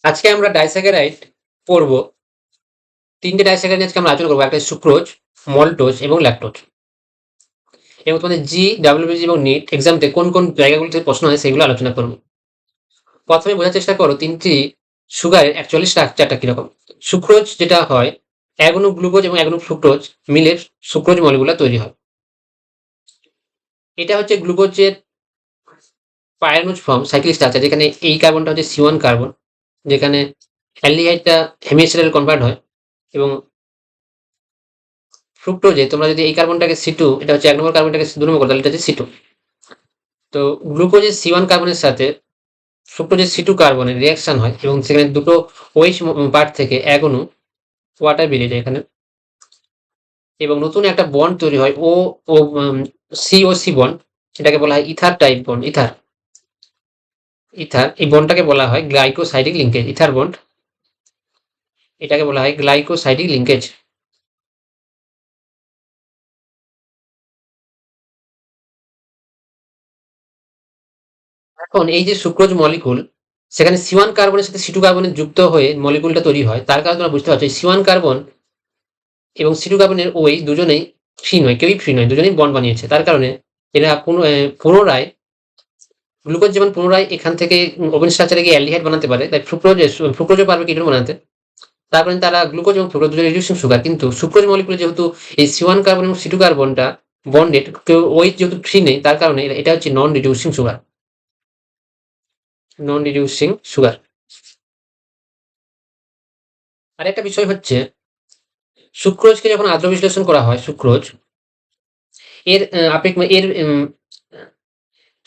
আজকে আমরা ডাইস্যাকারাইড পড়বো। ৩ টে ডাইস্যাকারাইড আজকে আমরা আলোচনা করবো। একটা সুক্রোজ, মল্টোজ এবং ল্যাকটোজ। এবং তোমাদের WBG এবং নিট এক্সামতে কোন কোন জায়গাগুলো থেকে প্রশ্ন হয় সেগুলো আলোচনা করবো। প্রথমে বোঝার চেষ্টা করো ৩টি সুগারের অ্যাকচুয়ালি স্ট্রাকচারটা কিরকম। সুক্রোজ যেটা হয়, এক অণু গ্লুকোজ এবং এক অণু ফ্রুক্টোজ মিলে সুক্রোজ মলিকুলটা তৈরি হয়। এটা হচ্ছে গ্লুকোজের পাইরানোজ ফর্ম সাইক্লিক স্ট্রাকচার, যেখানে এই কার্বনটা হচ্ছে C1 কার্বন, যেখানে অ্যালডিহাইডটা হেমিস্টারেল কনভার্ট হয়। এবং ফ্রুক্টোজে তোমরা যদি এই কার্বনটাকে C2, এটা হচ্ছে ১ নম্বর কার্বনটাকে ২ নম্বর করো, তাহলে এটা হচ্ছে C2। তো গ্লুকোজের C1 কার্বনের সাথে ফ্রুক্টোজের C2 কার্বনের রিঅ্যাকশন হয় এবং সেখানে দুটো OH পার্ট থেকে এক অণু ওয়াটার বেরিয়ে যায় এখানে, এবং নতুন একটা বন্ড তৈরি হয় ও ও COC বন্ড। এটাকে বলা হয় ইথার টাইপ বন্ড। ইথার এই বন্ডটাকে বলা হয় গ্লাইকোসাইডিক লিঙ্কেজ। ইথার বন্ড, এটাকে বলা হয় গ্লাইকোসাইডিক লিঙ্কেজ। এখন এই যে সুক্রোজ মলিকুল, সেখানে C1 কার্বনের সাথে C2 কার্বনের যুক্ত হয়ে মলিকুলটা তৈরি হয়। তার কারণে তোমরা বুঝতে পারছো C1 কার্বন এবং C2 কার্বনের ওই দুজনেই ফ্রি নয়, কেউই ফ্রি নয়, দুজনেই বন্ড বানিয়েছে। তার কারণে এরা পুনরায় গ্লুকোজ যেমন পুনরায় এখান থেকে ওপেন স্ট্রাকচারে গিয়ে অ্যালডিহাইড বানাতে পারে, তাই ফ্রুক্টোজও পারবে কিটোন বানাতে। তার কারণে তারা গ্লুকোজ এবং ফ্রুক্টোজ দুজনে রিডিউসিং সুগার। কিন্তু সুক্রোজ মলিকুলে যেহেতু এই C1 কার্বন এবং C2 কার্বনটা বন্ডেড, কেউ ওই যেহেতু ফ্রি নেই, তার কারণে এটা হচ্ছে নন রিডিউসিং সুগার। নন রিডিউসিং সুগার। আরেকটা বিষয় হচ্ছে, সুক্রোজকে যখন আদ্র বিশ্লেষণ করা হয়, সুক্রোজ এর এর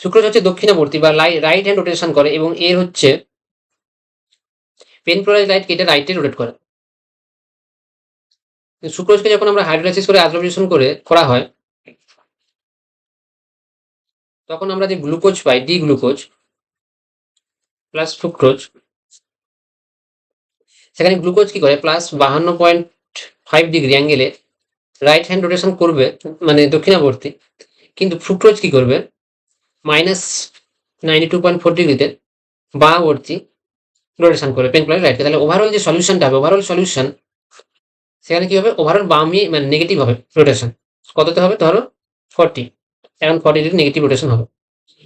সুক্রোজ হচ্ছে দক্ষিণাবর্তী বা রাইট হ্যান্ড রোটেশন করে, এবং এর হচ্ছে পেনক্লোরাইড লাইট কেটে রাইটে রোটেট করে। সুক্রোজকে যখন আমরা হাইড্রোলাইসিস করে আদ্র বিশ্লেষণ করা হয়, তখন আমরা যে গ্লুকোজ পাই, ডি গ্লুকোজ প্লাস ফ্রুক্টোজ, সেখানে গ্লুকোজ কি করে প্লাস 52.5 ডিগ্রি অ্যাঙ্গেলে রাইট হ্যান্ড রোটেশন করবে, মানে দক্ষিণাবর্তী। কিন্তু ফ্রুক্টোজ কি করবে -92.4 ডিগ্রিতে বামাবর্তী রোটেশন করবে পেনক্লোরাইড লাইটকে। তাহলে ওভারঅল যে সলিউশনটা হবে, ওভারঅল সলিউশন সেখানে কি হবে, ওভারঅল বামই মানে নেগেটিভ হবে রোটেশন। কততে হবে ধরো 40, এখন 40 ডিগ্রি নেগেটিভ রোটেশন হবে।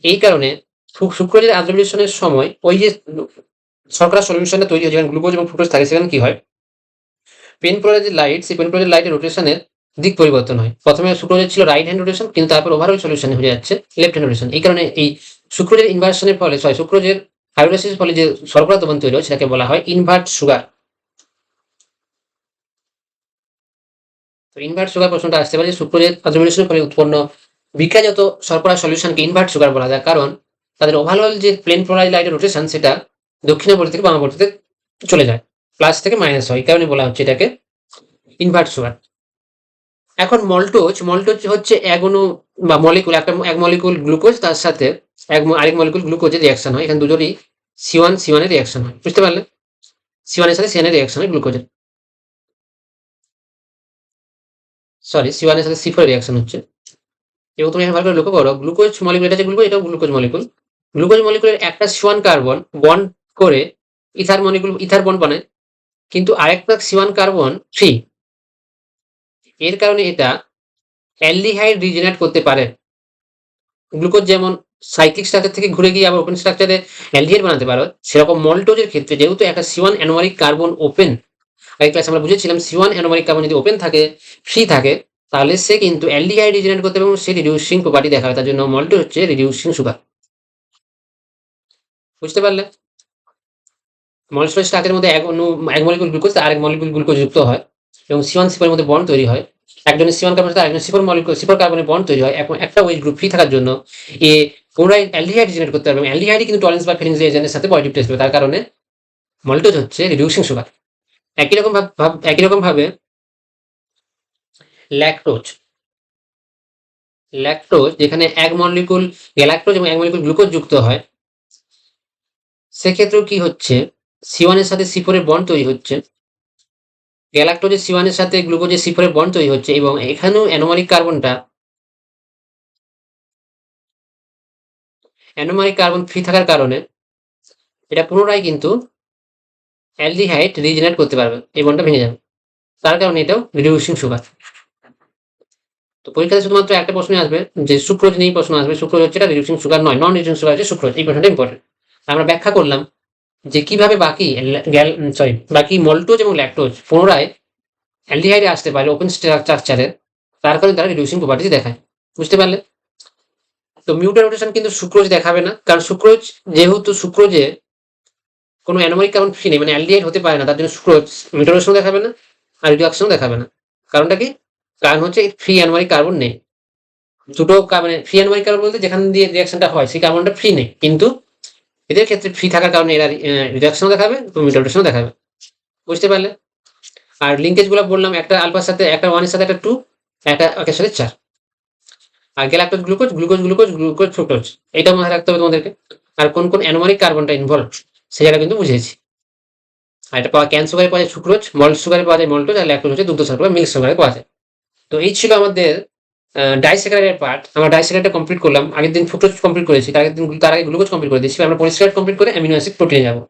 এই কারণে সুক্রোজের আদ্রবিলেশনের সময় ওই যে শর্করা সলিউশনটা তৈরি হয়, যেখানে গ্লুকোজ এবং ফ্রুক্টোজ থাকে, সেখানে কি হয়, পেনক্লোরাইড যে লাইট, সেই পেনক্লোরাইড লাইটের রোটেশনের দিক পরিবর্তন হয়। প্রথমে সুক্রোজের ছিল রাইট হ্যান্ড রোটেশন, কিন্তু তারপর ওভারঅল সলিউশন হয়ে যাচ্ছে লেফট হ্যান্ড রোটেশন। এই কারণে এই সুক্রোজের ইনভার্সনের ফলে, সুক্রোজের হাইড্রোলাইসিসের ফলে যে শর্করা দ্রবণ তৈরি হয়, সেটাকে বলা হয় ইনভার্ট সুগার। তো ইনভার্ট সুগার প্রশ্নটা আসতে পারে, সুক্রোজের হাইড্রোলাইসিসের ফলে উৎপন্ন বিক্রিয়াজাত শর্করা সলিউশনকে ইনভার্ট সুগার বলা যায়, কারণ তাদের ওভারঅল যে প্লেন ক্লোরাইড লাইটের রোটেশন, সেটা দক্ষিণাবর্তী থেকে বামাবর্তীতে চলে যায়, প্লাস থেকে মাইনাস হয়। এই কারণে বলা হচ্ছে এটাকে ইনভার্ট সুগার। এখন মল্টোজ হচ্ছে এক অণু বা মলিকুল, এক মলিকুল গ্লুকোজ, তার সাথে আরেক মলিকুল গ্লুকোজের রিঅ্যাকশন হয়। এখানে দুজনই C1 এর রিঅ্যাকশন হয়, বুঝতে পারলে? C1 এর সাথে CN এর রিঅ্যাকশন হয় গ্লুকোজের। সরি, C1 এর সাথে C4 এর রিঅ্যাকশন হচ্ছে। এবং তুমি এখানে ভালো করে লক্ষ্য করো, গ্লুকোজ মলিকুল, এটা যে গ্লুকোজ, এটাও গ্লুকোজ মলিকুল। গ্লুকোজ মলিকুলের একটা C1 কার্বন বন্ড করে ইথার বন্ড বানায়, কিন্তু আরেকটা C1 কার্বন ফ্রি। এর কারণে এটা অ্যালডিহাইড রিজেনারেট করতে পারে। গ্লুকোজ যেমন সাইক্লিক স্ট্রাকচার থেকে ঘুরে গিয়ে আবার ওপেন স্ট্রাকচারে অ্যালডিহাইড বানাতে পারো, সেরকম মল্টোজের ক্ষেত্রে যেহেতু একটা C1 অ্যানোমারিক কার্বন ওপেন, আগের ক্লাসে আমরা বুঝেছিলাম C1 অ্যানোমারিক কার্বন যদি ওপেন থাকে, ফ্রি থাকে, তাহলে সে কিন্তু অ্যালডিহাইড রিজেনারেট করতে পারে এবং সে রিডিউসিং প্রপার্টি দেখাবে। তার জন্য মল্টোজ হচ্ছে রিডিউসিং সুগার, বুঝতে পারলে? মলেকুলার স্ট্রাকচারের মধ্যে এক মলিকুল গ্লুকোজ আর এক মলিকুল গ্লুকোজ যুক্ত হয়, এবং C1 C4 এর মধ্যে বন্ড তৈরি হয়। একজনের C1 কার্বনের সাথে আরেকজনের C4 কার্বনের বন্ড তৈরি হয়। এখন একটা ওয়েজ গ্রুপ ফ্রি থাকার জন্য এ পুনরায় অ্যালডিহাইড জেনারেট করতে পারবে, এবং অ্যালডিহাইডই কিন্তু টলারেন্স বা ফিলিংস রিঅ্যাকশনের সাথে পজিটিভ টেস্ট হবে। তার কারণে মল্টোজ হচ্ছে রিডিউসিং সুগার। একই রকম ভাবে ল্যাকটোজ, যেখানে এক মলিকুল গ্যালাক্টোজ এবং এক মলিকুল গ্লুকোজ যুক্ত হয়, সেক্ষেত্রেও কি হচ্ছে, C1 এর সাথে C4 এর বন্ড তৈরি হচ্ছে, গ্যালাক্টোজের C1 এর সাথে গ্লুকোজের C4 এর বন্ড তৈরি হচ্ছে, এবং এখানেও অ্যানোমারিক কার্বন ফ্রি থাকার কারণে এটা পুনরায় কিন্তু অ্যালডিহাইড রিজেনারেট করতে পারবে, এই বন্ডটা ভেঙে যাবে, তার কারণে এটাও রিডিউসিং সুগার। তো পরীক্ষাতে শুধুমাত্র একটা প্রশ্নই আসবে যে সুক্রোজ নিয়েই প্রশ্ন আসবে, সুক্রোজ হচ্ছে এটা রিডিউসিং সুগার নয়, নন রিডিউসিং সুগার হচ্ছে সুক্রোজ, এই প্রশ্নটা ইম্পর্টেন্ট। আমরা ব্যাখ্যা করলাম যে কিভাবে বাকি মল্টোজ এবং ল্যাকটোজ পুনরায় অ্যালডিহাইডে আসতে পারে ওপেন স্ট্রাকচারের, তার কারণে তারা রিডিউসিং প্রপার্টিজ দেখায়। বুঝতে পারলে? তো মিউটার রোটেশন কিন্তু সুক্রোজ দেখাবে না, কারণ সুক্রোজ যেহেতু সুক্রোজে কোনো অ্যানোমারিক কার্বন ফ্রি নেই, মানে অ্যালডিহাইড হতে পারে না, তার জন্য সুক্রোজ মিউটার রোটেশনও দেখাবে না আর রিডাকশনও দেখাবে না। কারণটা কি? কারণ হচ্ছে ফ্রি অ্যানোমারিক কার্বন নেই। দুটো মানে ফ্রি অ্যানোমারিক কার্বন বলতে যেখান দিয়ে রিয়াকশনটা হয় সেই কার্বনটা ফ্রি নেই, কিন্তু এদের ক্ষেত্রে ফ্রি থাকার কারণে এরা রিডাকশনও দেখাবে এবং মিউটার রোটেশনও দেখাবে। বুঝতে পারলে? আর লিঙ্কেজগুলো বললাম, একটা আলফার সাথে একটা 1 এর সাথে একটা 2, একটা একের সাথে 4। আর galactose glucose, glucose glucose glucose fructose, এটা মাথায় রাখতে হবে তোমাদেরকে। আর কোন কোন অ্যানোমারিক কার্বনটা ইনভলভ সেটা কিন্তু বুঝিয়েছি। আর এটা ক্যান সুগারে পাওয়া যায় সুক্রোজ, মল্ট সুগারে পাওয়া যায় মল্টোজ, আর ল্যাকটোজ হচ্ছে দুগ্ধ শর্করা মিল্ক সুগারে পাওয়া যায়। তো এই ছিল আমাদের ডাইস্যাকারাইডের পার্ট। আমরা ডাইস্যাকারাইডটা কমপ্লিট করলাম, আগের দিন ফ্রুক্টোজ কমপ্লিট করেছি, তার আগে গ্লুকোজ কমপ্লিট করে দিয়েছি। আমরা পলিস্যাকারাইড কমপ্লিট করে অ্যামিনো অ্যাসিড প্রোটিনে যাবো।